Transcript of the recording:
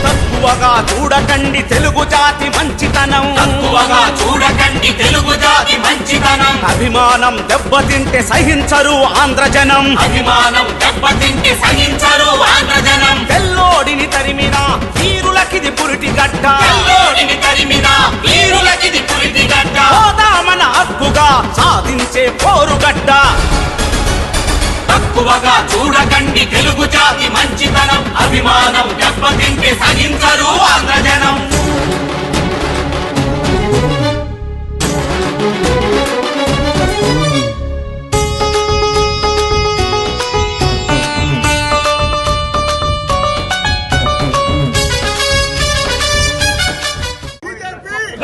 తక్కువగా చూడకండి తెలుగు జాతి మంచితనం, తక్కువగా చూడకండి తెలుగు జాతి మంచితనం. అభిమానం దెబ్బతింటే సహించరు ఆంధ్రజనం, అభిమానం దెబ్బతింటే సహించరు ఆంధ్రజనం. తెల్లోడిని తరిమిన వీరులకిది పురిటిగడ్డ, తెల్లోడిని తరిమిన వీరులకిది పురిటిగడ్డ. హోదా మన హక్కుగా సాధించే పోరుగడ్డ. తక్కువగా చూడకండి తెలుగు జాతి మంచితనం, అభిమానం దెబ్బతింటే సహించరు ఆంధ్రజనం.